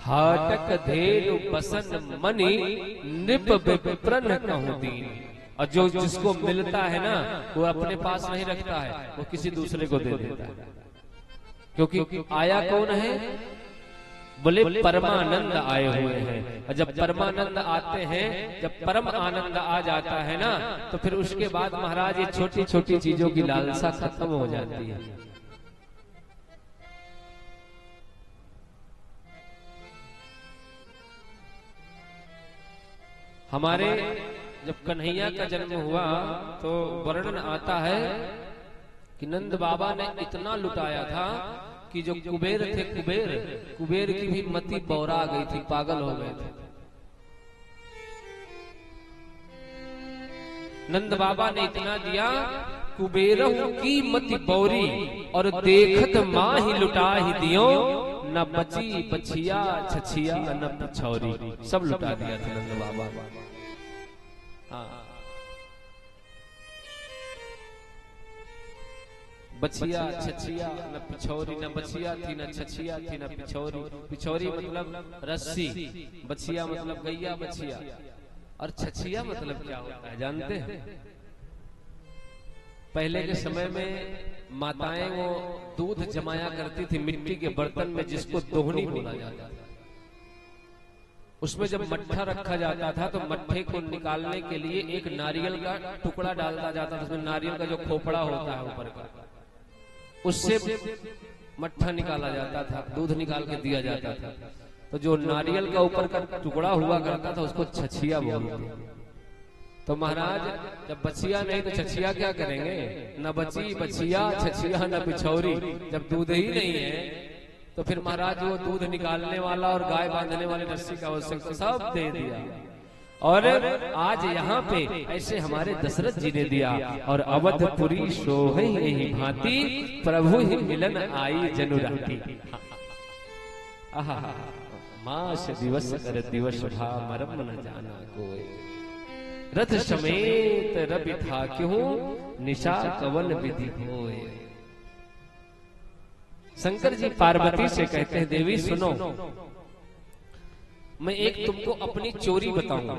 हाटक धेनु बसन मणि नृप विप्रन कहूं दीन। और जो जिसको मिलता है ना वो अपने पास नहीं रखता है, वो किसी दूसरे को दे देता है। क्योंकि आया कौन है? बोले परमानंद आए हुए हैं। और जब परमानंद आते हैं, जब परम आनंद आ जाता है ना, तो फिर उसके बाद महाराज ये छोटी छोटी चीजों की लालसा खत्म हो जाती है। हमारे जब कन्हैया का जन्म हुआ तो वर्णन आता है कि नंद बाबा ने इतना लुटाया था कि जो कुबेर थे, कुबेर की भी मति बौरा गई थी, पागल हो गए थे। नंद बाबा ने इतना दिया, कुबेरहु की मति बौरी और देखत माँ ही लुटा ही दियो, न बची बछिया छछिया न पिछौरी। सब लुटा दिया था नंद बाबा। हाँ, बछिया छछिया न पिछौरी, न बछिया थी न छछिया थी न पिछौरी। पिछौरी मतलब रस्सी, बछिया मतलब गैया बछिया, और छछिया मतलब क्या होता है जानते हैं? पहले के समय में माताएं वो दूध जमाया करती थी मिट्टी के बर्तन में, जिसको दोहनी बोला जाता था। उसमें जब मट्ठा रखा जाता था तो मट्ठे को निकालने के लिए एक नारियल का टुकड़ा डाला जाता था। उसमें नारियल का जो खोपड़ा होता है ऊपर का, उससे मट्ठा निकाला जाता था, दूध निकाल के दिया जाता था। तो जो नारियल का ऊपर का टुकड़ा हुआ करता था उसको छछिया बोलते थे। तो महाराज जब बछिया नहीं तो छछिया क्या करेंगे? न बची बछिया छछिया न पिछौरी। जब दूध ही नहीं है तो फिर महाराज वो दूध निकालने वाला और गाय बांधने वाली रस्सी का आवश्यकता सब दे दिया। और आज यहाँ पे ऐसे हमारे दशरथ जी ने दिया। और अवधपुरी सोहै यही भांति प्रभु ही मिलन आई जनुराती। आहा, मास दिवस कर दिवस भा मरम न जाना कोई, रथ समेत रवि था क्यों निशा कवन विधि होए। शंकर जी पार्वती से कहते हैं, देवी सुनो, मैं एक तुमको अपनी चोरी बताऊंगा।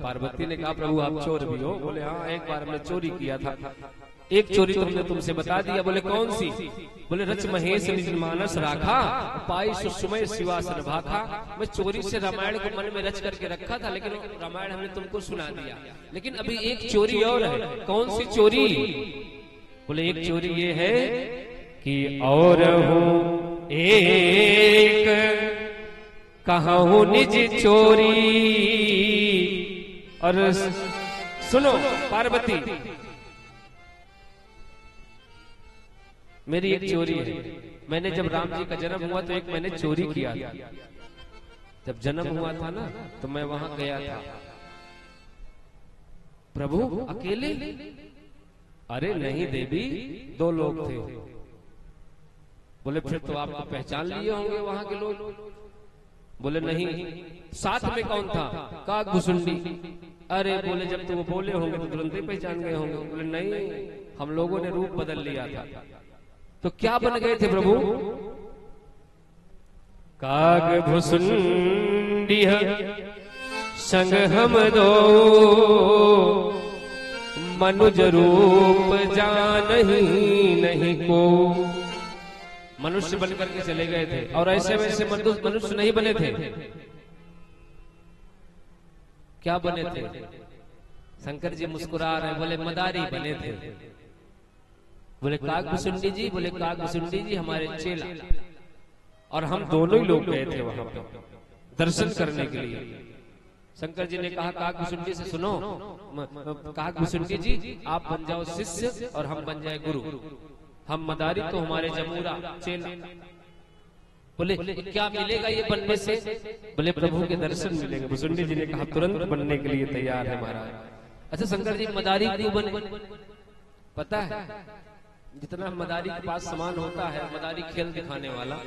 पार्वती ने कहा, प्रभु आप चोर भी हो? बोले हाँ, एक बार हमने चोरी किया था। एक चोरी तुमने तुमसे बता दिया। बोले कौन सी? बोले रच महेश निज मानस राखा, पाई सुषमय शिवासन भाखा। मैं चोरी से रामायण को मन में रच करके रखा था, लेकिन रामायण हमने तुमको सुना दिया। लेकिन अभी एक चोरी और है। कौन सी चोरी? बोले एक चोरी ये है कि और हूं एक कहूं निज चोरी। और सुनो पार्वती, मेरी एक चोरी है। मैंने जब राम जी का जन्म हुआ तो एक मैंने चोरी किया था। जब जन्म हुआ था ना तो मैं वहां गया था। प्रभु अकेले? अरे नहीं देवी, 2 लोग थे। बोले फिर तो आपको पहचान लिए होंगे वहां के लोग। बोले नहीं। साथ में कौन था? काग भुसुंडी। अरे बोले जब तो वो बोले होंगे तो तुरंत ही पहचान गए होंगे। बोले नहीं, हम लोगों ने रूप बदल लिया था। तो क्या बन गए थे प्रभु? काग भुसुंडी संग हम दो, मनुज रूप जानही नहीं को। मनुष्य बनकर के चले गए थे और ऐसे वैसे मनुष्य नहीं बने थे। क्या बने थे? शंकर जी मुस्कुरा रहे, बोले मदारी बने थे। बोले कागभुसुंडी जी? बोले कागभुसुंडी जी हमारे चेला, और हम दोनों ही लोग गए थे वहां पे दर्शन करने के लिए। शंकर जी ने कहा कागभुसुंडी से, सुनो कागभुसुंडी जी आप बन जाओ शिष्य और हम बन जाए गुरु। हम मदारी तो हमारे जमूरा चेला। बोले क्या मिलेगा ये बनने से? बोले प्रभु के दर्शन मिलेंगे। भुसुंडी जी ने कहा तुरंत बनने के लिए तैयार है महाराज। अच्छा शंकर जी मदारी क्यों बने? पता है, जितना मदारी के पास सामान होता है, मदारी खेल दिखाने वाला,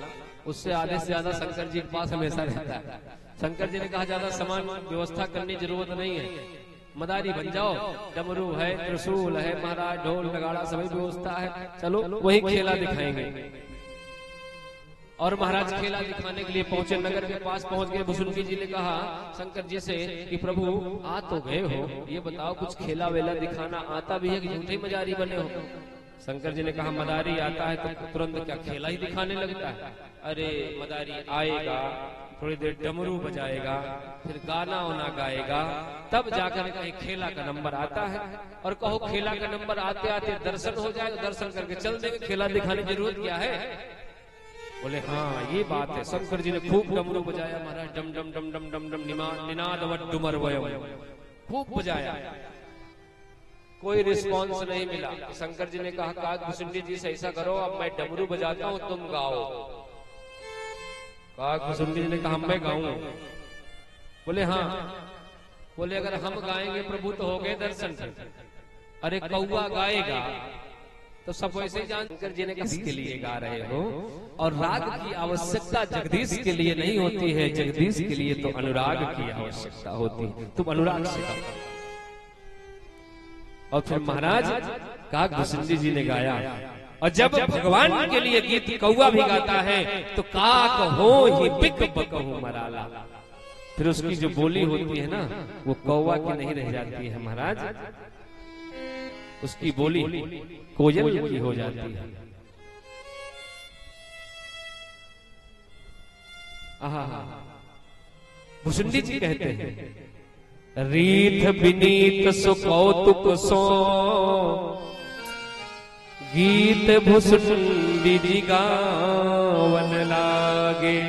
उससे आधे से ज्यादा शंकर जी के पास हमेशा रहता है। शंकर जी ने कहा ज्यादा सामान व्यवस्था करने की जरूरत नहीं है, मदारी बन जाओ। डमरू है, त्रिशूल है महाराज, ढोल नगाड़ा सभी व्यवस्था है, चलो वही खेला दिखाएंगे। और महाराज खेला दिखाने के लिए पहुंचे, नगर के पास पहुंच गए। भुसुंडी जी ने कहा शंकर जी से कि प्रभु आ तो गए हो, ये बताओ कुछ खेला वेला दिखाना आता भी है कि झूठे मजारी बने हो? शंकर जी ने कहा मदारी आता है तो तुरंत क्या खेला ही दिखाने लगता है? अरे मदारी आएगा, थोड़ी देर डमरू बजाएगा, फिर गाना वाना गाएगा, तब जाकर कहीं खेला का नंबर आता है। और कहो खेला का नंबर आते आते दर्शन हो जाए तो दर्शन करके चल देंगे, खेला दिखाने की जरूरत क्या है? बोले हाँ ये बात है। शंकर जी ने खूब डमरू बजाया महाराज, डम डम डम डम डम डम निनाद डुमर वयम, खूब बजाया, कोई रिस्पॉन्स नहीं मिला। शंकर जी ने कहा काग भुसुंडी जी से ऐसा करो, अब मैं डमरू बजाता हूँ तुम गाओ। काग भुसुंडी जी ने कहा मैं गाऊं? बोले हाँ। बोले अगर हम गाएंगे प्रभु तो हो गए दर्शन। अरे कौआ गाएगा तो सब वैसे ही जान। शंकर जी ने किसके लिए गा रहे हो? और राग की आवश्यकता जगदीश के लिए नहीं होती है, जगदीश के लिए तो अनुराग की आवश्यकता होती है। तुम अनुराग से गाओ। और फिर महाराज काग भुसुंडी जी ने गाया। और जब भगवान के लिए गीत कौआ भी गाता है तो काक हो ही बिक बकहु मराला, फिर उसकी जो बोली होती है ना वो कौवा की नहीं रह जाती है महाराज, उसकी बोली कोयल की हो जाती है। आहा, भुसुंडी जी कहते हैं रीत विनीत सो कौतुक सो गीत भुसुंडी जी गावन लागे।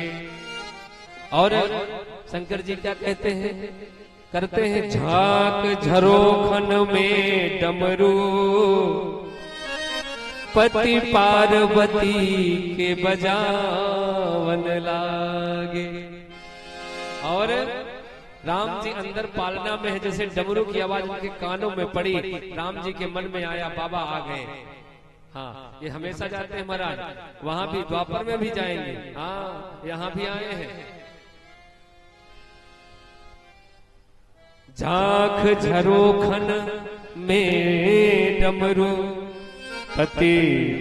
और शंकर जी क्या कहते हैं? करते हैं झाक झरोखन में डमरू पति पार्वती के बजावन लागे। और राम जी अंदर पालना में है, जैसे डमरू की आवाज उनके कानों में पड़ी, राम जी के मन में आया बाबा आ गए। हाँ ये हमेशा जाते हैं महाराज, वहां भी द्वापर में भी जाएंगे, हाँ यहाँ भी आए हैं। झांक झरोखन में डमरू पति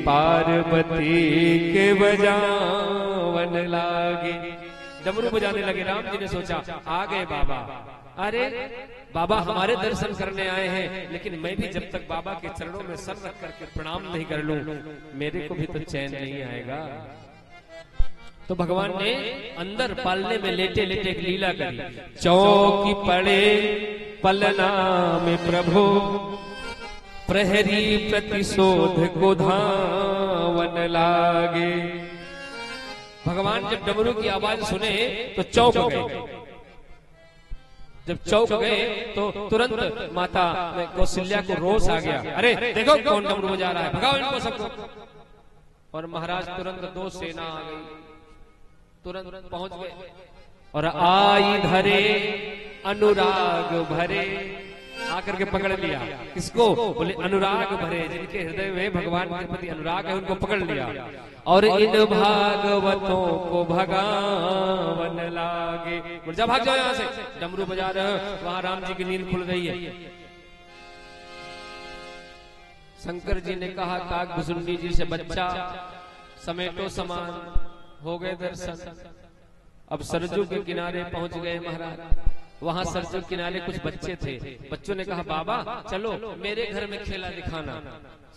पार्वती के बजावन लागे। डमरू बजाने लगे। राम जी ने सोचा आ गए बाबा। अरे बाबा हमारे दर्शन करने आए हैं, लेकिन मैं भी जब तक बाबा के चरणों में सर रख करके प्रणाम नहीं कर लूं मेरे को भी तो चैन नहीं आएगा। तो भगवान ने अंदर पालने में लेटे लेटे एक लीला करी। चौकी पड़े पलना में प्रभु प्रहरी प्रतिशोध को धावन लागे। भगवान जब डमरू की आवाज सुने तो चौंक गए। जब चौंक गए तो तुरंत माता कौशल्या को रोष आ गया। अरे देखो कौन डमरू बजा रहा है, भगाओ इनको सबको। और महाराज तुरंत दो सेना आ गई, तुरंत पहुंच गए और आई धरे अनुराग भरे, आकर के पकड़ लिया। किसको? बोले अनुराग भरे, जिनके हृदय में भगवान के प्रति अनुराग है उनको पकड़ लिया। और इन भागवतों को भगावन लागे। बोले जा भाग जाओ यहाँ से, डमरू बजा रहे हो, वहां राम जी की नींद खुल रही है। शंकर जी ने कहा काग भुसुंडी जी से बच्चा समेटो समान, हो गए दर्शन। अब सरजू के किनारे पहुंच गए महाराज। वहां सरजू किनारे कुछ बच्चे थे। बच्चों ने कहा बाबा चलो मेरे घर में खेला दिखाना।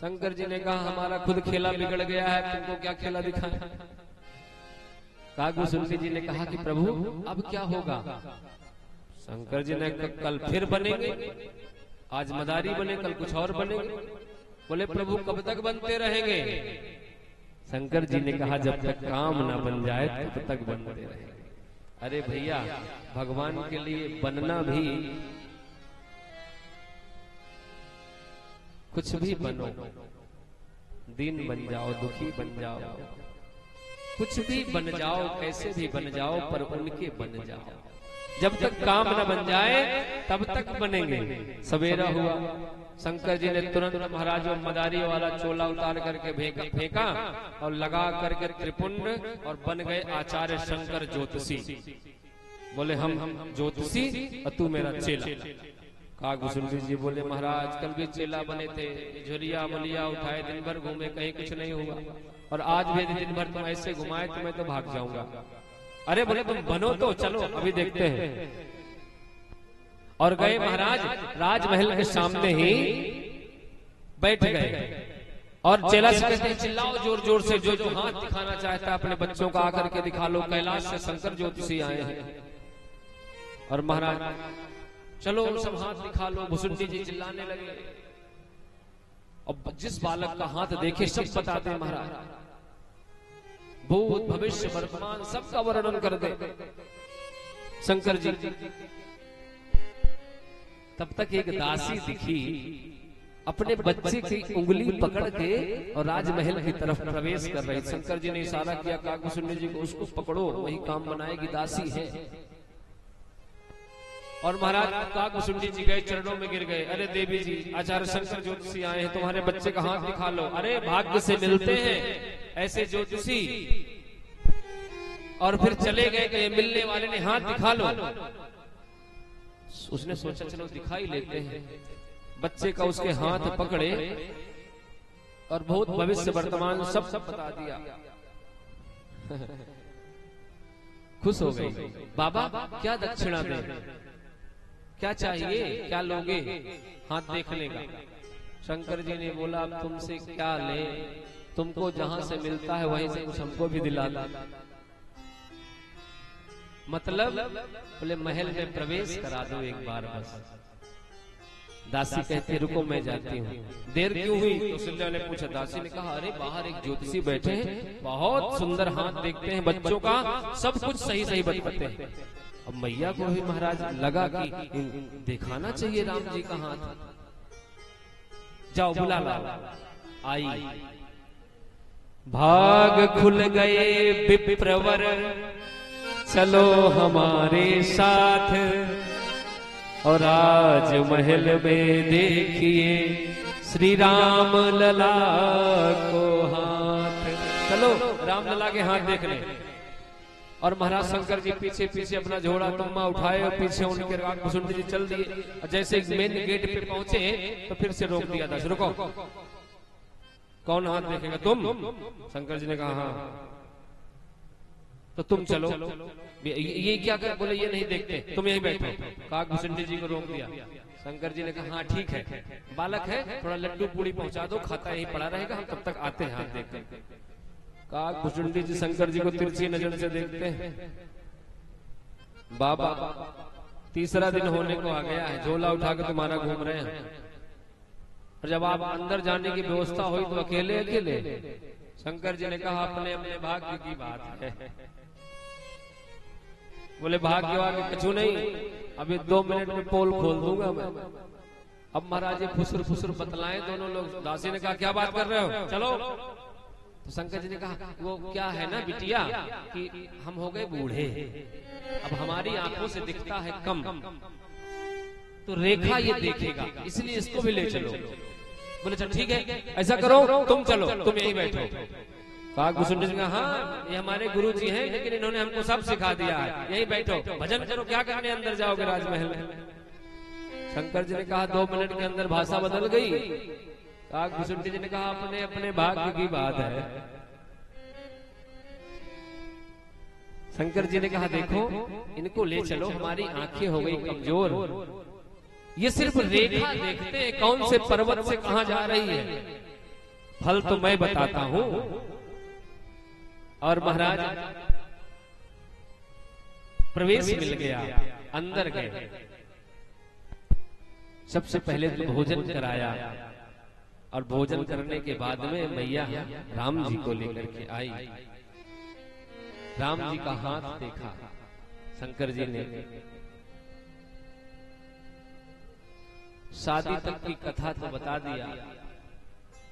शंकर जी ने कहा हमारा खुद खेला बिगड़ गया है, तुमको क्या खेला दिखाना। काग भुसुंडी जी ने कहा कि प्रभु अब क्या होगा? शंकर जी ने कल फिर बनेंगे, आज मदारी बने, कल कुछ और बनेंगे। बोले प्रभु कब तक बनते रहेंगे? शंकर जी ने कहा जब तक काम ना बन जाए तब तक बनते रहेंगे। अरे भैया भगवान के लिए बनना भी, कुछ भी बनो, दीन बन जाओ, दुखी बन जाओ, कुछ भी बन जाओ, कैसे भी बन जाओ, पर उनके बन जाओ। जब तक काम न बन जाए तब तक बनेंगे। सवेरा हुआ, शंकर जी ने तुरंत महाराज मदारी वाला चोला उतार करके फेंका और लगा करके त्रिपुंड और बन गए आचार्य शंकर ज्योतिषी। बोले हम ज्योतिषी और तू मेरा चेला। काग भुसुंडी जी बोले महाराज कल भी चेला बने थे, झुरिया मुलिया उठाए, दिन भर घूमे, कहीं कुछ नहीं हुआ। और आज भी यदि दिन भर तुम ऐसे घुमाए तो मैं तो भाग जाऊंगा। अरे बोले तुम बनो तो चलो अभी देखते हैं। और गए महाराज, राजमहल के सामने ही बैठ गए और चेला से कहते हैं चिल्लाओ जोर जोर से, जो जो हाथ दिखाना चाहता है अपने बच्चों का आकर के दिखा लो, कैलाश से शंकर ज्योतिषी आए हैं। और महाराज चलो सब हाथ दिखा लो, भुसुंडी जी चिल्लाने लगे। अब जिस बालक का हाथ देखे सब बताते हैं महाराज, भूत भविष्य वर्तमान सबका वर्णन कर दे शंकर जी। तब तक एक दासी दिखी, अपने बच्चे की उंगली पकड़ के और राजमहल की तरफ प्रवेश कर रही। शंकर जी ने इशारा किया काकभूषुंडी जी को, उसको पकड़ो, वही काम बनाएगी, दासी है। और महाराज काकभूषुंडी जी गए, चरणों में गिर गए। अरे देवी जी, आचार्य शंकर ज्योतिषी आए हैं, तुम्हारे बच्चे का हाथ दिखा लो। अरे भाग्य से मिलते हैं ऐसे ज्योतिषी, और फिर चले गए कि मिलने वाले ने हाथ दिखा लो। उसने सोचा चलो दिखाई लेते हैं। बच्चे का उसके हाथ पकड़े और बहुत भविष्य वर्तमान सब बता दिया। खुश हो गई। बाबा क्या दक्षिणा दें, क्या चाहिए, क्या लोगे हाथ देखने का? शंकर जी ने बोला तुमसे क्या ले, तुमको जहां से मिलता है वहीं से कुछ हमको भी दिला दो। मतलब बोले महल में प्रवेश करा दो एक बार बस। दासी कहती रुको मैं जाती हूँ। देर क्यों हुई? तो सिल्ला ने पूछा। दासी ने कहा अरे बाहर एक ज्योतिषी बैठे हैं, बहुत सुंदर हाथ देखते हैं बच्चों का, सब कुछ सही सही बताते हैं। अब मैया को भी महाराज लगा कि दिखाना चाहिए राम जी का हाथ। जाओ बुला ला। आई, भाग खुल गए विप्रवर, चलो हमारे साथ, और राजमहल में देखिए श्री राम लला को हाथ। चलो राम लला के हाथ देख ले। और महाराज शंकर जी पीछे पीछे अपना झोला तुम्मा उठाए और पीछे उनके काकभूषुंडी जी चल दिए। जैसे मेन गेट पे पहुंचे तो फिर से रोक दिया। था रुको, कौन हाथ देखेगा? तुम? शंकर जी ने कहा हाँ। तो तुम चलो। ये क्या कर? बोले ये नहीं देखते, तुम यहीं बैठो। काकभूषुंडी जी को रोक दिया। शंकर जी ने कहा हाँ ठीक है, बालक है, थोड़ा लड्डू पूड़ी पहुंचा दो, खाता यहीं पड़ा रहेगा, हम तब तक आते हैं हाथ देखते हैं। काकभूषुंडी जी शंकर जी को तिरछी नजर से देखते हैं। बाबा तीसरा दिन होने को आ गया है, झोला उठा के तुम्हारा घूम रहे हैं, और जब आप अंदर जाने की व्यवस्था हुई तो अकेले अकेले। शंकर जी ने कहा अपने अपने भाग्य की बात है। बोले भाग्य वाग्य कुछ नहीं, अभी 2 मिनट में पोल खोल दूंगा मैं। अब महाराज फुसुर फुसुर बतलाए दोनों लोग। दासी ने कहा क्या बात कर रहे हो, चलो। तो शंकर जी ने कहा वो क्या है ना बिटिया कि हम हो गए बूढ़े, अब हमारी आंखों से दिखता है कम, तो रेखा ये देखेगा, इसलिए इसको भी ले चलो। बोले चल ठीक है, ऐसा करो तुम चलो, तुम यहीं बैठो। काकभूषुंडी ने कहा हाँ ये हमारे गुरु जी हैं, लेकिन इन्होंने हमको सब सिखा दिया है, यहीं बैठो, भजन करो, क्या करने अंदर जाओगे राजमहल में। शंकर जी ने कहा 2 मिनट के अंदर भाषा बदल गई। काकभूषुंडी जी ने कहा अपने अपने भाग्य की बात है। शंकर जी ने कहा देखो इनको ले चलो, हमारी आंखें हो गई कमजोर, ये सिर्फ रेखा देखते हैं कौन से पर्वत से कहां जा रही है, फल तो मैं बताता हूं। और महाराज प्रवेश मिल गया, अंदर गए। सबसे पहले तो भोजन कराया, और भोजन करने के बाद में मैया राम जी को लेकर के आई। राम जी का हाथ देखा शंकर जी ने। शादी तक की कथा तो बता दिया,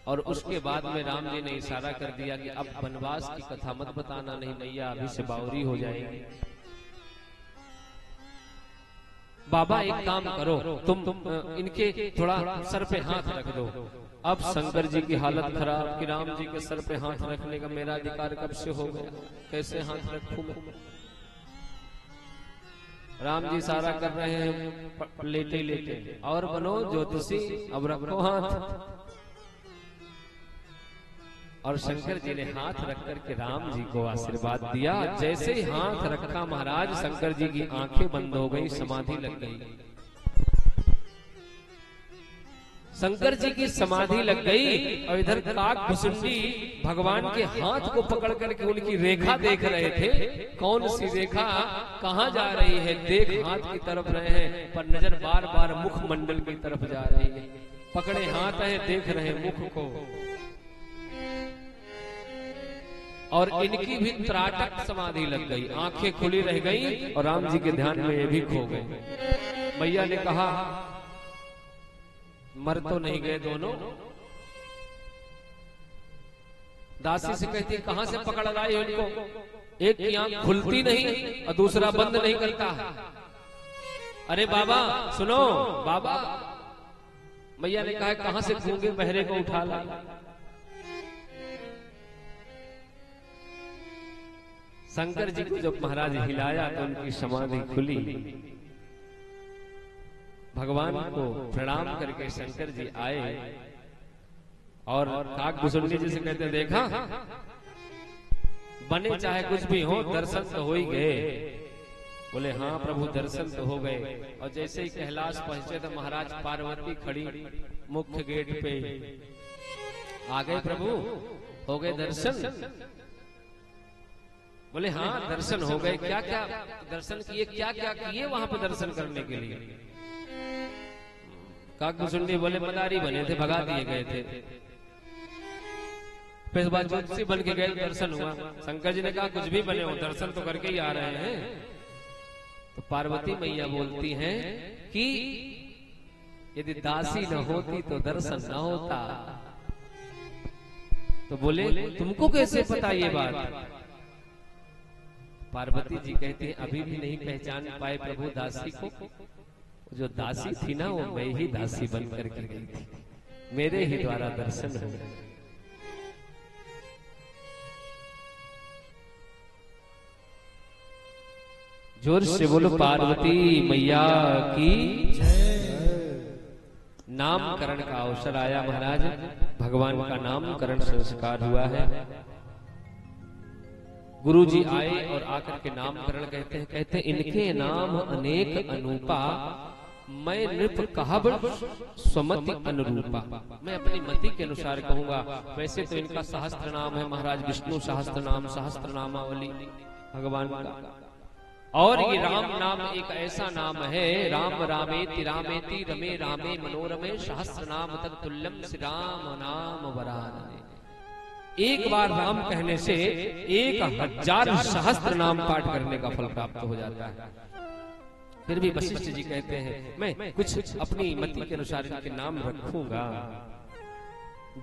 और उसके बाद में राम जी ने इशारा कर दिया कि अब वनवास की कथा मत बताना, नहीं मैया अभी से बावरी हो जाएगी। बाबा एक काम करो, तुम इनके थोड़ा सर पे हाथ रख दो। अब शंकर जी की हालत खराब कि राम जी के सर पे हाथ रखने का मेरा अधिकार कब से हो गया, कैसे हाथ रखूं मैं। राम जी सारा कर रहे हैं लेटे लेटे, और बनो ज्योतिषी अब रखो हाथ। और शंकर जी ने हाथ रख करके राम जी को आशीर्वाद दिया। जैसे ही हाथ रखा महाराज, शंकर जी की आंखें बंद हो गई, समाधि लग गई। शंकर जी की समाधि लग गई और इधर काकभुसुंडी भगवान के हाथ को पकड़ करके उनकी रेखा देख रहे थे। कौन सी रेखा कहाँ जा रही है, देख हाथ की तरफ रहे हैं पर नजर बार बार मुखमंडल की तरफ जा रही है। पकड़े हाथ है, देख रहे मुख को, और इनकी भी त्राटक समाधि लग गई, आंखें खुली रह गई और राम जी के ध्यान में ये भी खो गए। मैया ने कहा मर तो नहीं गए दोनों। दासी से कहती कहां से पकड़ लाई हो इनको, एक की आंख खुलती नहीं और दूसरा बंद नहीं करता। अरे बाबा सुनो बाबा। मैया ने कहा कहां से गूंगे बहरे को उठा ला। शंकर जी को जब महाराज हिलाया तो उनकी समाधि खुली। भगवान को प्रणाम करके शंकर जी आए और काकभुसुंडी जी से कहते देखा बने चाहे कुछ भी हो, दर्शन तो हो ही गए। बोले हाँ प्रभु दर्शन तो हो गए। और जैसे ही कैलाश पहुंचे तो महाराज पार्वती खड़ी मुख्य गेट पे, आ गए प्रभु, हो गए दर्शन। बोले हाँ दर्शन हो गए। क्या क्या दर्शन किए, क्या क्या किए वहां पे दर्शन करने के लिए। काकभुसुंडी बोले मदारी बने थे, भगा दिए गए थे। फिर बाद ज्योतिषी बन के गए, दर्शन हुआ। शंकर जी ने कहा कुछ भी बने हो, दर्शन तो करके ही आ रहे हैं। तो पार्वती मैया बोलती हैं कि यदि दासी न होती तो दर्शन न होता। तो बोले तुमको कैसे पता ये बात। पार्वती जी कहती हैं अभी भी नहीं पहचान पाए प्रभु दासी को। जो दासी थी ना वो मैं ही दासी बन करके गई थी, मेरे ही द्वारा दर्शन हो गए। जोर से बोलो पार्वती मैया की नामकरण का अवसर आया महाराज। भगवान का नामकरण संस्कार हुआ है। गुरु जी आए और आकर के नामकरण कहते हैं इनके नाम अनेक अनूपा, मैं नृप कहब स्वमति अनुरूपा। मैं अपनी मति के अनुसार कहूंगा। वैसे तो इनका सहस्त्र नाम है महाराज, विष्णु सहस्त्र नाम, सहस्त्र नामावली भगवान का। और ये राम नाम एक ऐसा नाम है, राम रामेति रामेति रमे रामे मनोरमे सहस्त्र नाम तत्तुल्यम श्री राम नाम वरानने। एक बार राम कहने से 1000 सहस्त्र नाम पाठ करने का फल प्राप्त हो जाता है। फिर भी वशिष्ठ जी कहते हैं मैं कुछ अपनी मति के अनुसार इनके नाम रखूंगा।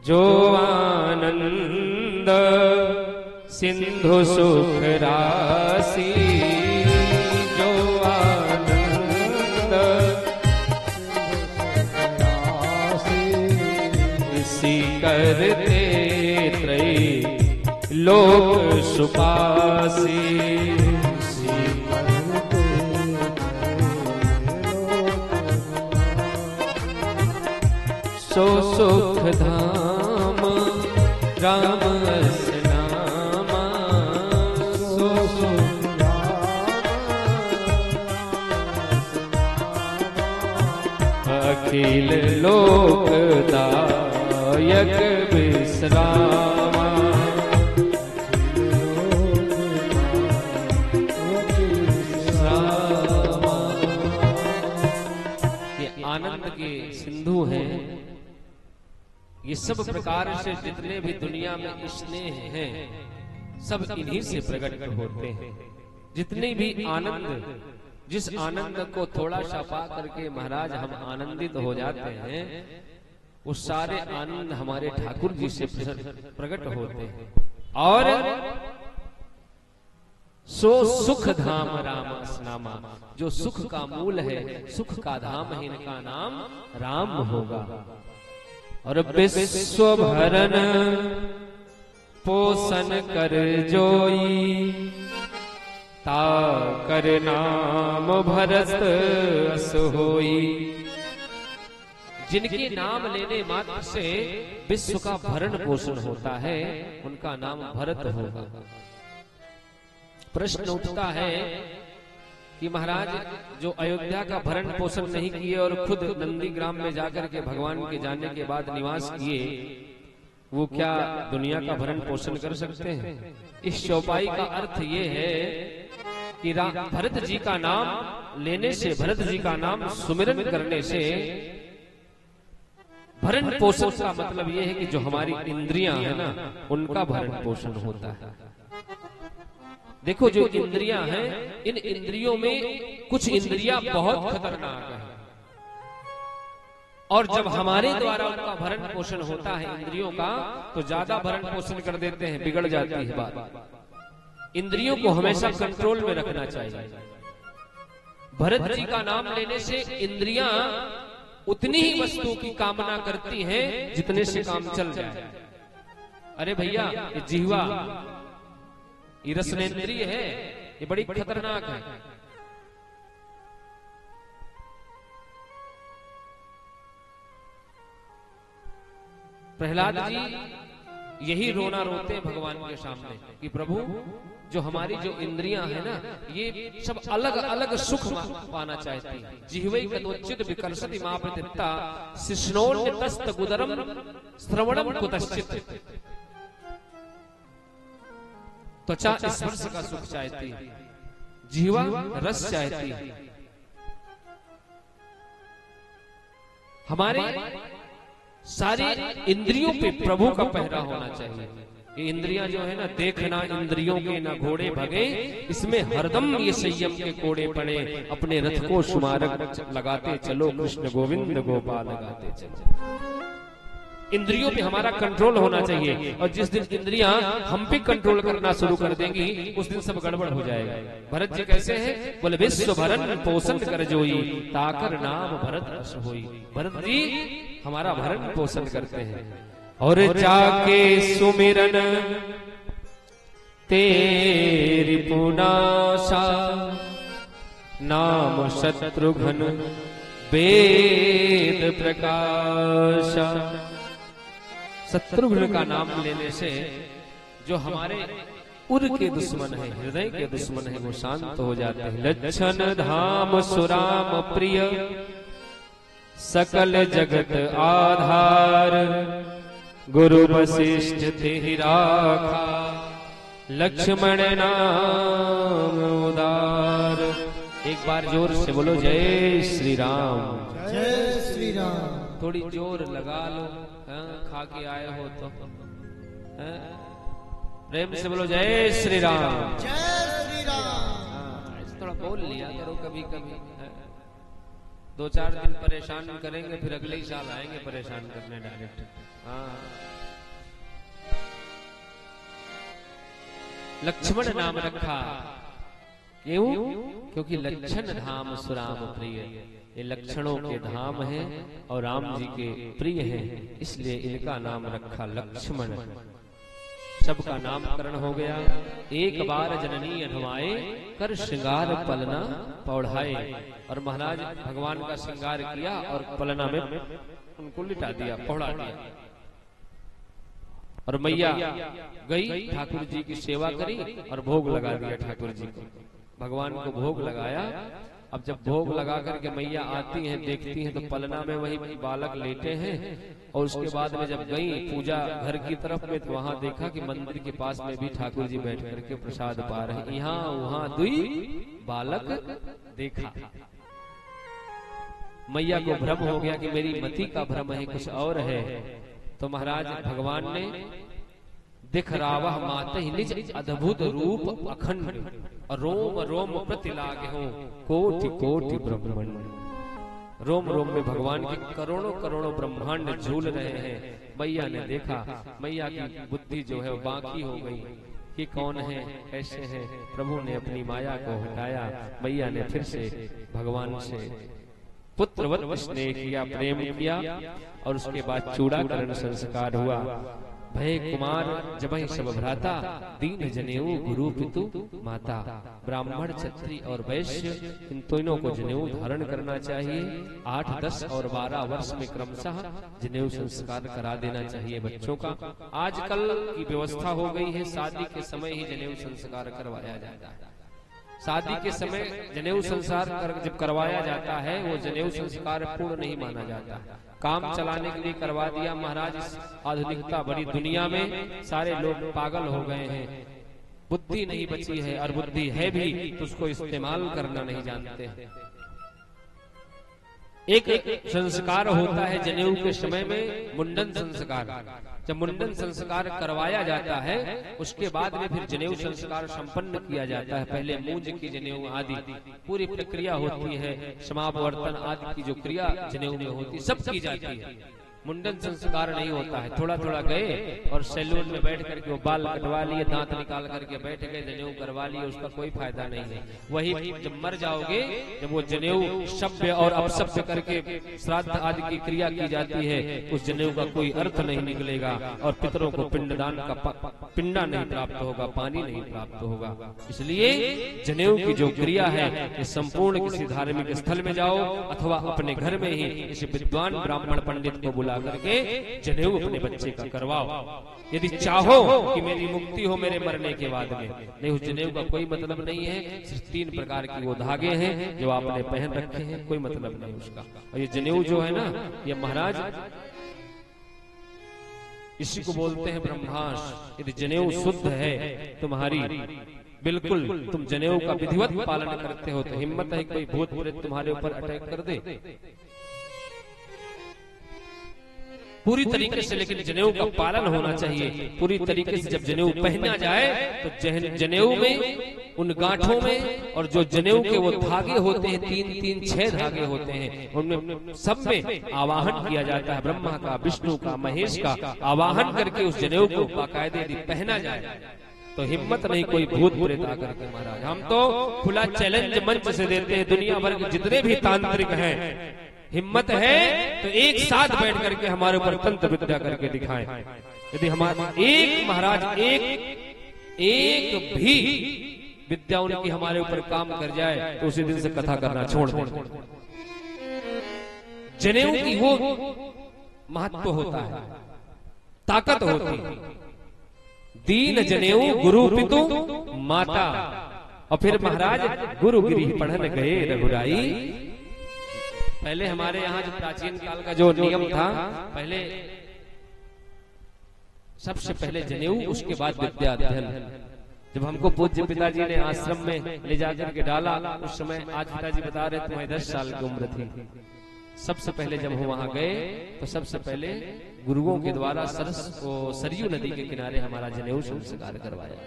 जो आनंद सिंधु सुख राशि, जो आनंद इसी करते त्रय लोक सुपासी। सो सुख धाम राम नामा, सो सुख अखिल लोकदायक विश्रामा। ये आनंद के सिंधु हैं। ये सब प्रकार से जितने भी दुनिया में स्नेह हैं सब इन्हीं से प्रकट होते हैं। जितने भी आनंद, जिस आनंद को थोड़ा सा पा करके महाराज हम आनंदित हो जाते हैं, वो सारे आनंद हमारे ठाकुर जी से प्रकट होते हैं। और सो सुख धाम राम नामा, जो सुख का मूल है, सुख का धाम है, इनका नाम राम होगा। और विश्व भरन पोषण कर जोई, ता कर नाम भरत अस होई। जिनके नाम लेने मात्र से विश्व का भरण पोषण होता है, उनका नाम भरत होगा। प्रश्न उठता है कि महाराज जो अयोध्या का भरण पोषण नहीं किए और खुद नंदीग्राम में जाकर के भगवान के जाने के बाद निवास किए, वो क्या दुनिया का भरण पोषण कर सकते हैं? इस चौपाई का अर्थ ये है कि भरत जी का नाम लेने से, भरत जी का नाम सुमिरन करने से भरण पोषण का मतलब ये है कि जो हमारी इंद्रियां है ना, उनका भरण पोषण होता है। देखो जो इंद्रियां हैं, इन इंद्रियों में कुछ इंद्रियां बहुत खतरनाक हैं, और जब हमारे द्वारा उनका भरण पोषण होता है इंद्रियों का, तो ज्यादा भरण पोषण कर देते हैं, बिगड़ जाती है बात। इंद्रियों को हमेशा कंट्रोल में रखना चाहिए। भरत जी का नाम लेने से इंद्रियां उतनी ही वस्तु की कामना करती हैं जितने से काम चल जाए। अरे भैया, ये जिह्वा, ये रसनेंद्रिय है, ये बड़ी खतरनाक है। प्रहलाद जी यही रोना रोते हैं भगवान के सामने कि प्रभु जो हमारी जो इंद्रियां हैं ना, ये सब अलग अलग सुख पाना चाहती है। जिह्वै कदोचित विकर्षति मां प्रतित्ता शिष्णोन्यतस्त गुदरम श्रवणम कुतश्चित। त्वचा स्पर्श का सुख चाहती है, जिह्वा रस चाहती है। हमारे सारी इंद्रियों पे प्रभु का पहरा होना चाहिए। ये इंद्रियां जो है ना, देखना इंद्रियों के ना घोड़े भगे, इसमें हरदम ये संयम के कोड़े पड़े। अपने रथ को सुमारक लगाते चलो, कृष्ण गोविंद गोपाल लगाते चलो। इंद्रियों पे हमारा कंट्रोल होना चाहिए, और जिस दिन इंद्रियां हम पे कंट्रोल करना शुरू कर देंगी, उस दिन सब गड़बड़ हो जाएगा। भरत जी कैसे हैं? बोले विश्व भरण पोषण कर जोई, ताकर नाम भरत अस होई। भरत जी हमारा भरण पोषण करते हैं। और जाके सुमिरन तेरी पुनासा, नाम शत्रुघ्न वेद प्रकाशा। शत्रुघ्न का नाम लेने से जो हमारे उर के दुश्मन है, हृदय के दुश्मन है, वो शांत हो जाते हैं। लक्षण धाम सुराम प्रिय, सकल जगत आधार, गुरु वशिष्ठ ते राखा, लक्ष्मण नाम उदार। एक बार जोर से बोलो जय श्री राम। जय श्री राम। थोड़ी जोर लगा लो, खा के आए हो तो प्रेम से बोलो जय श्री राम। जय श्री राम। ऐसे थोड़ा बोल लिया करो कभी कभी। 2-4 दिन परेशान करेंगे, फिर अगले ही साल आएंगे परेशान करने डायरेक्ट। हाँ, लक्ष्मण नाम रखा क्यों? क्योंकि लक्षण धाम सुराम प्रिय, ये लक्षणों के धाम हैं और राम जी के प्रिय हैं, इसलिए इनका नाम रखा लक्ष्मण। सबका नामकरण हो गया। एक बार जननी अनवाए, कर श्रृंगार पलना पौढ़ाए। और महाराज भगवान का श्रृंगार किया और पलना में उनको लिटा दिया, पौड़ा दिया। और मैया गई, ठाकुर जी की सेवा करी और भोग लगा दिया ठाकुर जी को। भगवान को भोग लगाया। अब जब भोग लगा करके मैया आती हैं, देखती हैं तो पलना में वही बालक लेटे हैं। और उसके बाद में जब गई पूजा घर की तरफ में, तो वहां देखा कि मंदिर के पास में भी ठाकुर जी बैठ करके प्रसाद पा रहे। यहाँ वहां दुई बालक देखा। मैया को भ्रम हो गया कि मेरी मति का भ्रम है, कुछ और है। तो महाराज भगवान ने दिख रावह माते निज अद्भुत रूप अखंड, रोम रोम प्रति लागे हो कोटि कोटि ब्रह्मांड। रोम रोम में भगवान के करोड़ों करोड़ों ब्रह्मांड झूल रहे हैं। मैया ने देखा, मैया की बुद्धि जो है बाकी हो गई कि कौन है, कैसे है। प्रभु ने अपनी माया को हटाया। मैया ने फिर से भगवान से पुत्रवत स्नेह किया, प्रेम किया। और उसके बाद चूड़ाकरण संस्कार हुआ। भय कुमार जबहि सब भ्राता, दीन जनेऊ गुरु पितु माता। ब्राह्मण, क्षत्रिय और वैश्य इन तीनों को जनेऊ धारण करना चाहिए। 8, 10 और 12 वर्ष में क्रमशः जनेऊ संस्कार करा देना चाहिए बच्चों का। आजकल की व्यवस्था हो गई है, शादी के समय ही जनेऊ संस्कार करवाया जाता है। शादी के समय जनेऊ संस्कार जब करवाया जाता है, वो जनेऊ संस्कार पूर्ण नहीं माना जाता। काम चलाने के लिए करवा दिया महाराज। इस आधुनिकता बड़ी दुनिया में सारे लोग पागल हो गए हैं, बुद्धि नहीं बची है, और बुद्धि है भी तो उसको इस्तेमाल करना नहीं जानते। एक संस्कार होता है जनेऊ के समय में, मुंडन संस्कार। जब मुंडन संस्कार करवाया जाता है, उसके बाद में फिर जनेऊ संस्कार संपन्न किया जाता है। पहले मूंज की जनेऊ आदि पूरी प्रक्रिया होती है, समापवर्तन आदि की जो क्रिया जनेऊ में होती सब की जाती है। मुंडन संस्कार नहीं होता है। थोड़ा थोड़ा गए और सैलून में बैठ करके वो बाल कटवा लिए, दांत निकाल करके बैठ गए, जनेऊ करवा लिए, उसका कोई फायदा नहीं है। वही जब मर जाओगे, जब वो जनेऊ सभ्य और अपसभ्य करके श्राद्ध आदि की क्रिया की जाती है, उस जनेऊ का कोई अर्थ नहीं निकलेगा और पितरों को पिंडदान का पिंडा नहीं प्राप्त होगा, पानी नहीं प्राप्त होगा। इसलिए जनेऊ की जो क्रिया है, ये संपूर्ण किसी धार्मिक स्थल में जाओ अथवा अपने घर में ही किसी विद्वान ब्राह्मण पंडित को बुला करके जनेऊ अपने बच्चे का करवाओ। यदि चाहो कि मेरी मुक्ति हो मेरे मरने के बाद में, नहीं, उस जनेऊ का कोई मतलब नहीं है। सिर्फ 3 प्रकार की वो धागे हैं जो आपने पहन रखे हैं, कोई मतलब नहीं उसका। और ये जनेऊ जो है ना, ये महाराज इसी को बोलते हैं ब्रह्माश। यदि जनेऊ शुद्ध है तुम्हारी, बिल्कुल तुम जनेऊ का विधिवत पालन करते हो, तो हिम्मत है कोई भूत प्रेत तुम्हारे ऊपर अटैक कर दे? पूरी तरीके से, लेकिन जनेऊ का पालन होना चाहिए पूरी तरीके से। जब जनेऊ पहना जाए तो जनेऊ में, उन गांठों में, और जो जनेऊ के वो धागे होते हैं, 3-3, 6 धागे होते हैं, उनमें सब में आवाहन किया जाता है। ब्रह्मा का, विष्णु का, महेश का आवाहन करके उस जनेऊ को बाकायदे पहना जाए। तो हिम्मत नहीं कोई भूत प्रेत आकर के महाराज। हम तो खुला चैलेंज मंच से देते हैं, दुनिया भर के जितने भी तांत्रिक हैं, हिम्मत है तो एक साथ बैठ करके हमारे ऊपर तंत्र विद्या करके दिखाएं। यदि हमारे एक महाराज एक भी विद्या उनकी हमारे ऊपर काम कर जाए, तो उसी दिन से कथा करना छोड़ दें। जनेऊ की वो महत्व होता है, ताकत होती है। दीन जनेऊ गुरु पितु माता। और फिर महाराज गुरु गिरी पढ़न गए रघुराई। पहले हमारे यहाँ जो प्राचीन काल का जो नियम था, पहले सबसे पहले जनेऊ, उसके बाद विद्या अध्ययन। जब हमको पूज्य पिताजी ने आश्रम में ले जाकर के डाला, उस समय आज पिताजी बता रहे तुम्हें 10 साल की उम्र थी। सबसे पहले जब हम वहां गए तो सबसे पहले गुरुओं के द्वारा सरयू नदी के किनारे हमारा जनेऊ संस्कार करवाया।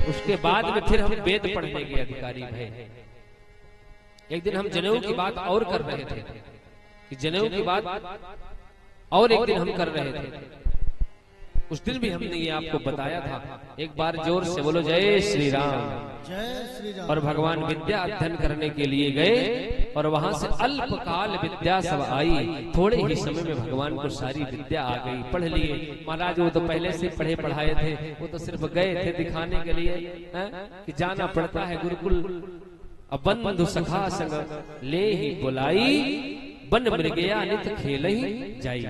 उसके बाद में फिर हम वेद पढ़ने के अधिकारी भये। एक दिन हम जनेऊ की बात और कर रहे थे कि जनेऊ की बात और एक दिन हम कर रहे थे। उस दिन भी हमने ये आपको बताया था। एक बार जोर से बोलो जय श्री राम। जय श्री राम। और भगवान विद्या अध्ययन करने के लिए गए और वहां से अल्पकाल विद्या सब आई। थोड़े ही समय में भगवान को सारी विद्या आ गई, पढ़ लिए। महाराज वो तो पहले से पढ़े पढ़ाए थे, वो तो सिर्फ गए थे दिखाने के लिए कि जाना पड़ता है गुरुकुल। अब बंधु सखा संग ले ही बुलाई, बन मृगया नित खेल ही जाई।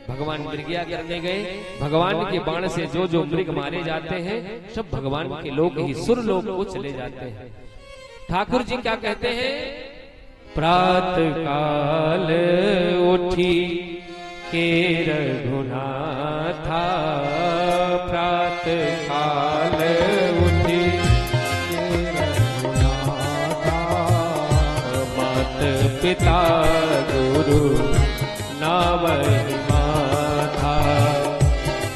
भगवान मृगया करने गए। भगवान के बाण से जो जो मृग मारे जाते हैं, सब भगवान के लोग ही सुर लोग को चले जाते हैं। ठाकुर जी क्या कहते हैं? प्रातः काल उठी के रघुनाथा, प्रातः काल उठी पिता गुरु नावहि माथा,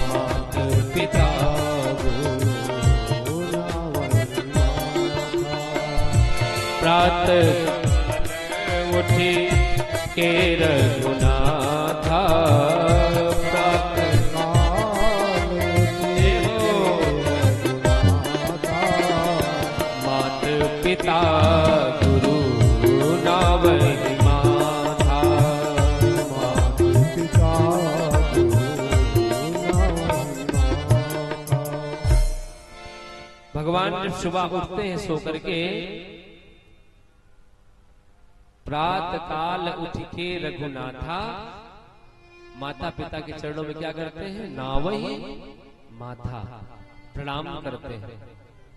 मात पिता गुरु नावहि माथा। प्रातः उठी के रघुनाथा, प्रातः काल उठी रघुनाथा, मात पिता गुरु नावहि भगवान जब सुबह उठते हैं सो करके, प्रात काल उठ के रघुनाथा, माता पिता के चरणों में क्या करते हैं? नावही माथा, प्रणाम करते हैं।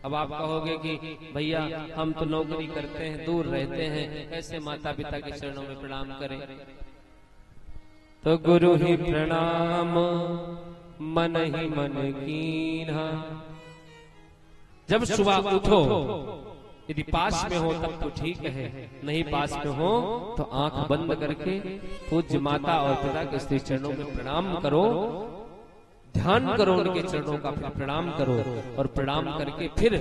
अब आप कहोगे कि भैया हम तो नौकरी करते हैं, दूर रहते हैं, कैसे माता पिता के चरणों में प्रणाम करें? तो गुरु ही प्रणाम मन ही मन कीन्हा। जब सुबह उठो, यदि पास में हो तब तो ठीक है, नहीं पास में हो तो आंख बंद करके पूज्य माता और पिता के श्री चरणों में प्रणाम करो, ध्यान करो उनके चरणों का, फिर प्रणाम करो और प्रणाम करके फिर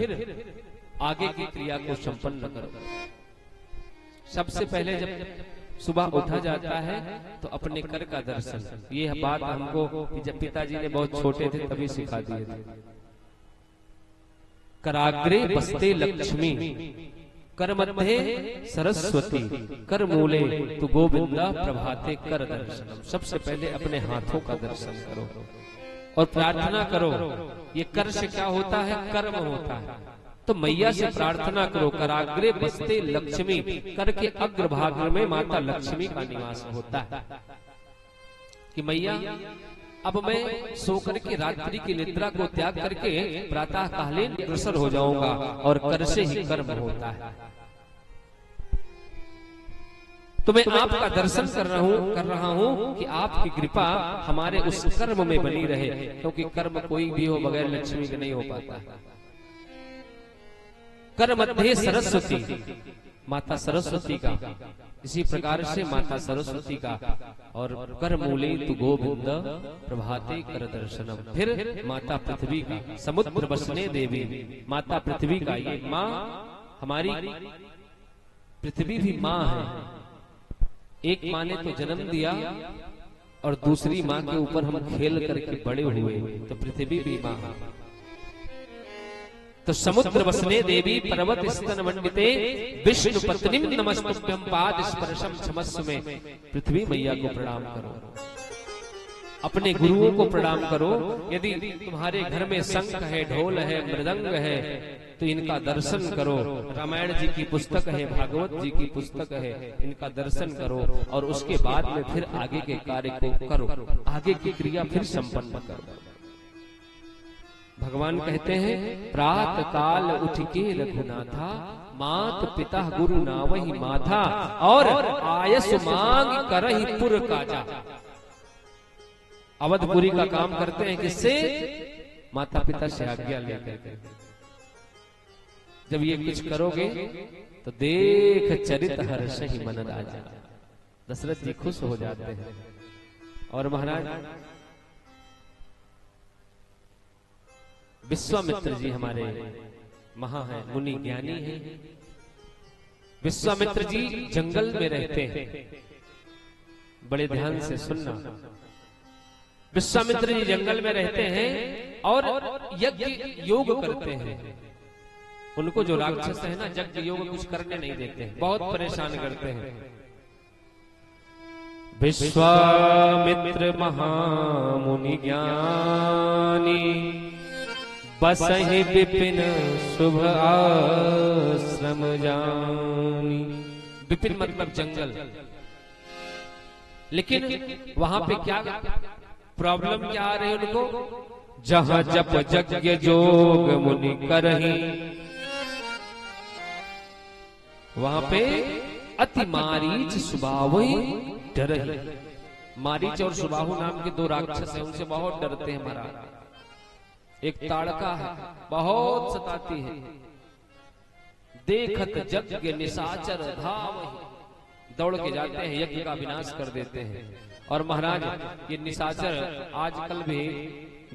आगे की क्रिया को संपन्न करो। सबसे पहले जब सुबह उठा जाता है तो अपने कर का दर्शन, ये बात हमको जब पिताजी ने बहुत छोटे थे तभी सिखा दिए थे। कराग्रे बसते लक्ष्मी, कर मध्य सरस्वती, कर मूले तू गोविंदा प्रभाते कर दर्शनम। सबसे पहले अपने हाथों का दर्शन करो और प्रार्थना करो। ये कर से क्या होता है? कर्म होता है। तो मैया से प्रार्थना करो। कराग्रे बसते लक्ष्मी, कर के अग्रभाग में माता लक्ष्मी का निवास होता है कि मैया अब मैं सो करके रात्रि की निद्रा को त्याग करके प्रातः कालीन अग्रसर हो जाऊंगा, और कर से ही कर्म होता है। तो मैं आपका दर्शन कर रहा हूं कि आपकी कृपा हमारे उस कर्म में बनी रहे, क्योंकि कर्म कोई भी हो बगैर लक्ष्मी के नहीं हो पाता। कर मध्य सरस्वती, माता सरस्वती का, इसी प्रकार से माता सरस्वती का, और कर मूले तू गोविंद प्रभाते कर दर्शनम। फिर माता पृथ्वी का, समुद्र बसने देवी, माता पृथ्वी का। ये माँ हमारी पृथ्वी भी माँ है। एक माँ ने तो जन्म दिया और दूसरी माँ के ऊपर हम खेल करके बड़े हुए, तो पृथ्वी भी माँ है। तो समुद्र बसने देवी, पर्वत स्तन मंडिते, विष्णु पत्नीम नमस्तुभ्यं, पाद स्पर्शम क्षमस्व में। पृथ्वी मैया को प्रणाम करो, अपने गुरुओं को प्रणाम करो। यदि तुम्हारे घर में शंख है, ढोल है, मृदंग है, तो इनका दर्शन करो। रामायण जी की पुस्तक है, भागवत जी की पुस्तक है, इनका दर्शन करो और उसके बाद में फिर आगे के कार्य को करो, आगे की क्रिया फिर संपन्न करो। भगवान कहते हैं प्रात काल उठ के रघुनाथा, मात पिता गुरु नावहि माथा, और आयस मांग करहि पुर काजा। अवधपुरी का काम करते हैं किससे? माता पिता से आज्ञा लेकर। जब ये कुछ करोगे तो देख चरित हर्ष ही मन राजा। दशरथ जी खुश हो जाते हैं। और महाराज विश्वामित्र जी हमारे महा है, मुनि ज्ञानी हैं। विश्वामित्र जी जंगल में रहते हैं, बड़े ध्यान से सुनना। विश्वामित्र जी जंगल में रहते हैं और यज्ञ योग करते हैं। उनको जो राक्षस है ना, यज्ञ योग कुछ करने नहीं देते हैं, बहुत परेशान करते हैं। विश्वामित्र महामुनि ज्ञानी, बसहि विपिन शुभ आश्रम जानी। विपिन मतलब जंगल। लेकिन वहां पे क्या प्रॉब्लम क्या आ रही है उनको? जहां जप यज्ञ जोग मुनि करहि, वहां पे अति मारीच सुबाहुहि डरहि। मारीच और सुबाहु नाम के दो राक्षस हैं, उनसे बहुत डरते हैं महाराज। एक ताड़का है, बहुत सताती है। देखत यज्ञ निशाचर धावहि, दौड़ के जाते हैं, यज्ञ का विनाश कर देते हैं। और महाराज ये निशाचर आजकल भी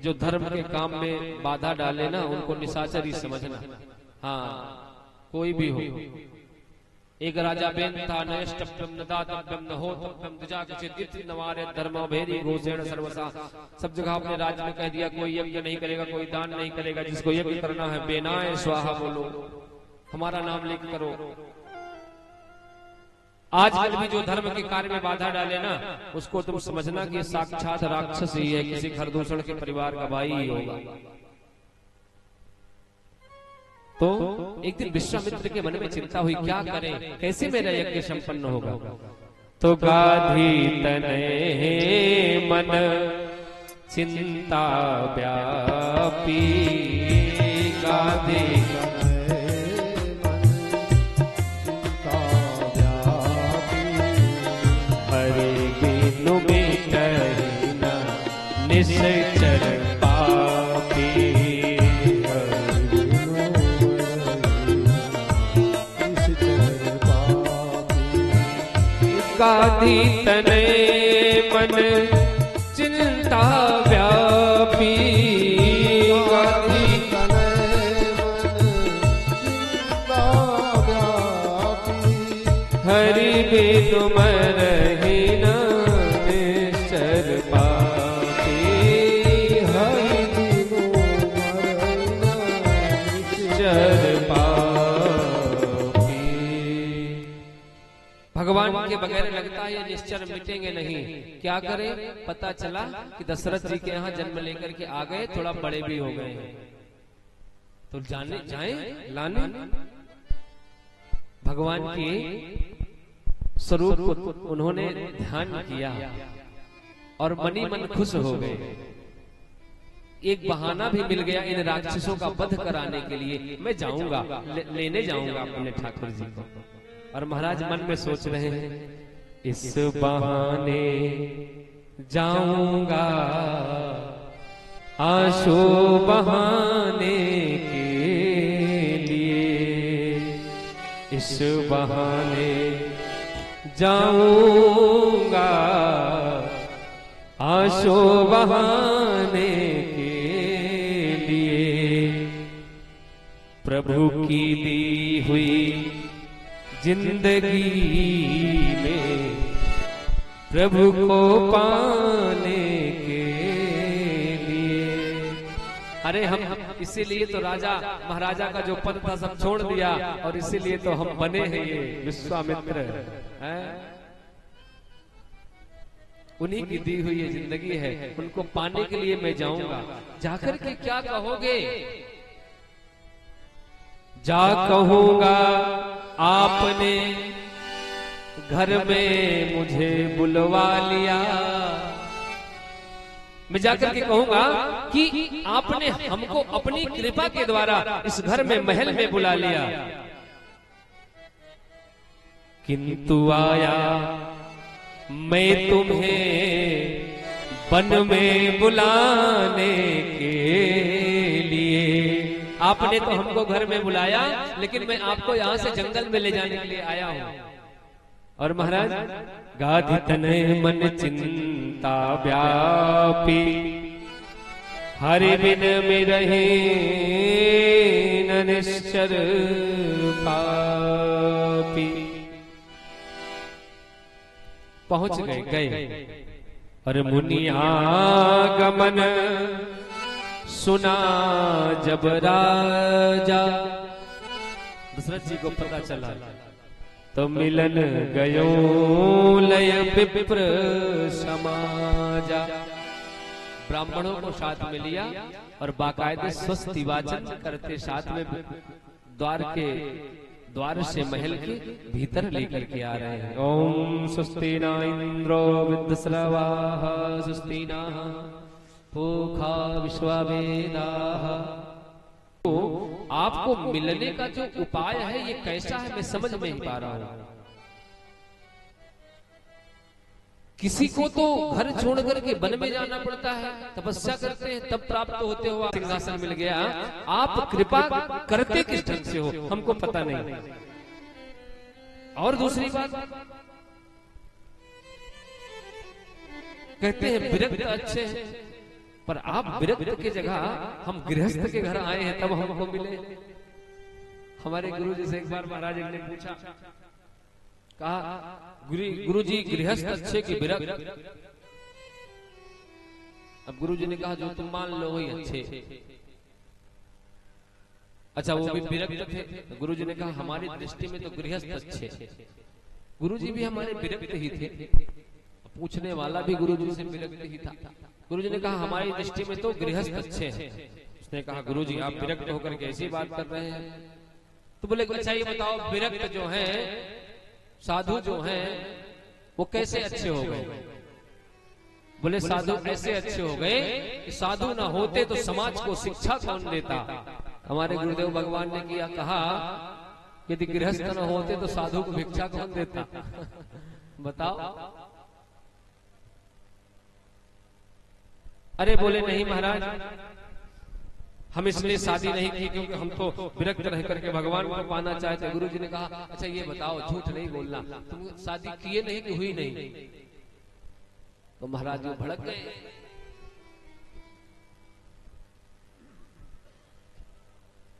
जो धर्म के काम में बाधा डाले ना, उनको निशाचर ही समझना। हाँ, कोई भी हो। एक राजा बेन था, नयष्टभ्यम न दातव्यम न होतव्यम द्विजा किंचित नवारे धर्मो भेदी घोषेण सर्वसा। सब जगह अपने राज्य में कह दिया कोई यज्ञ नहीं करेगा, कोई दान नहीं करेगा, जिसको यज्ञ करना है बेनाए स्वाहा बोलो, हमारा नाम लिख करो। आजकल भी जो धर्म के कार्य में बाधा डाले ना, उसको तुम समझना कि साक्षात राक्षस ही है, किसी खरदूषण के परिवार का भाई ही होगा। तो एक दिन विश्वामित्र के मन में चिंता हुई, क्या करें, कैसे मेरा यज्ञ संपन्न होगा। तो गाधी तनय मन चिंता व्यापी, गाधी निश्चर पापी, गाधी तनय मन चिंता व्यापी, गाधी तनय मन चिंता व्यापी, हरि बिनु मरहि न निश्चर पापी, हरि बिनु मरहि न निश्चर पापी। भगवान के बगैर लगता है ये निश्चर मिटेंगे नहीं, क्या करें। पता चला कि दशरथ जी के यहाँ जन्म लेकर के आ गए, थोड़ा बड़े भी हो गए हैं, तो जाने जाएं लाने भगवान के स्वरूप को उन्होंने ध्यान किया और मनी मन खुश हो गए। एक बहाना भी मिल गया इन राक्षसों का वध कराने के लिए, मैं जाऊंगा, लेने जाऊंगा अपने ठाकुर जी को। और महाराज मन में सोच रहे हैं, इस बहाने जाऊंगा आशो बहाने के लिए, इस बहाने जाऊंगा आशो बहाने के लिए, प्रभु की दी हुई जिंदगी में प्रभु को पाने के लिए। अरे हम इसीलिए तो राजा महाराजा का जो पद था सब छोड़ दिया, और इसीलिए तो हम बने हैं ये विश्वामित्र हैं। उन्हीं की दी हुई ये जिंदगी है, उनको पाने के लिए मैं जाऊंगा। जाकर के क्या कहोगे, जा कहूंगा आपने घर में मुझे बुलवा लिया। मैं जाकर के कहूंगा कि आपने हमको अपनी कृपा के द्वारा इस घर में महल में बुला लिया, किंतु आया मैं तुम्हें वन में बुलाने के लिए। आपने तो हमको घर में बुलाया, लेकिन मैं आपको यहाँ से जंगल में ले जाने के लिए आया हूँ। और महाराज, गाधी तनय मन चिंता व्यापी, हरि बिन मिरहि न निश्चर पापी। पहुंच गए और मुनियागमन सुना जब राजा, दशरथ जी को पता चला तो मिलन गयो लय विप्र समाजा। ब्राह्मणों को साथ में लिया और बाकायदे स्वस्ति वाचन करते साथ में द्वार से महल के भीतर लेकर के आ रहे हैं। ओम स्वस्ति न इंद्रो वृद्धश्रवाः, स्वस्ति नः पूषा विश्ववेदाः। तो आपको मिलने का जो उपाय है ये कैसा है, मैं समझ में नहीं पा रहा हूं। किसी को तो घर छोड़ करके वन में जाना पड़ता है, तपस्या करते हैं तब प्राप्त होते हो, सिंहासन मिल गया। आप कृपा करते किस ढंग से हो हमको पता नहीं। और दूसरी बात, कहते हैं विरक्त अच्छे हैं, पर आप विरक्त की जगह हम गृहस्थ के घर आए हैं तब हमको मिले। हमारे गुरु जी से एक बार महाराज ने पूछा, कहा गुरु जी गृहस्थ अच्छे कि विरक्त? अब गुरु जी ने कहा जो तुम मान लो वही अच्छे। अच्छा वो भी विरक्त थे, तो गुरु जी ने कहा हमारी दृष्टि में तो गृहस्थ अच्छे। गुरु जी भी हमारे विरक्त ही थे, पूछने वाला भी गुरु जी से विरक्त ही था। गुरु जी ने कहा हमारी दृष्टि में तो गृहस्थ अच्छे हैं। उसने कहा गुरुजी आप विरक्त होकर कैसी बात कर रहे हैं? तो बोले अच्छा ये बताओ विरक्त जो हैं साधु जो हैं वो कैसे अच्छे हो गए? बोले साधु ऐसे अच्छे हो गए कि साधु ना होते तो समाज को शिक्षा कौन देता? हमारे गुरुदेव भगवान ने किया कहा यदि गृहस्थ न होते तो साधु को भिक्षा कौन देता? बताओ। अरे बोले नहीं महाराज हम इसलिए शादी नहीं की क्योंकि हम तो विरक्त रह करके भगवान को पाना चाहते। गुरु जी ने कहा अच्छा ये बताओ झूठ नहीं बोलना, तुम शादी किए नहीं कि हुई नहीं? तो महाराज वो भड़क गए।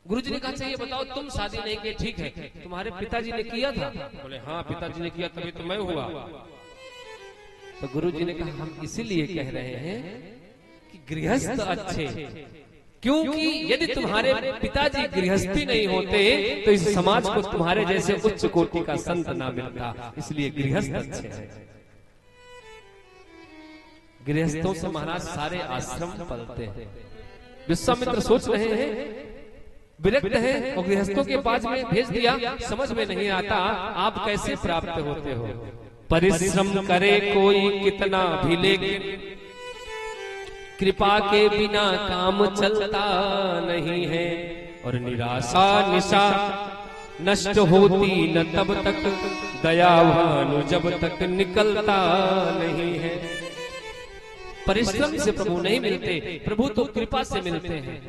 गुरु जी ने कहा अच्छा ये बताओ तुम शादी नहीं की, ठीक है तुम्हारे पिताजी ने किया था? बोले हाँ पिताजी ने किया तभी तो मैं हुआ। तो गुरु जी ने कहा हम इसीलिए कह रहे हैं कि गृहस्थ अच्छे, क्योंकि यदि तुम्हारे पिताजी गृहस्थी नहीं होते तो इस समाज को तुम्हारे जैसे उच्च कोटि का संत ना मिलता, इसलिए गृहस्थ अच्छे हैं। गृहस्थों से महाराज सारे आश्रम पलते हैं। विश्वामित्र सोच रहे हैं विरक्त है और गृहस्थों के पास में भेज दिया, समझ में नहीं आता आप कैसे प्राप्त होते हो। परिश्रम करे कोई कितना भी लेकिन कृपा के बिना काम चलता नहीं है, और निराशा निशा नष्ट होती न तब तक, दयावान जब तक निकलता नहीं है। परिश्रम से प्रभु नहीं मिलते, प्रभु तो कृपा से मिलते हैं।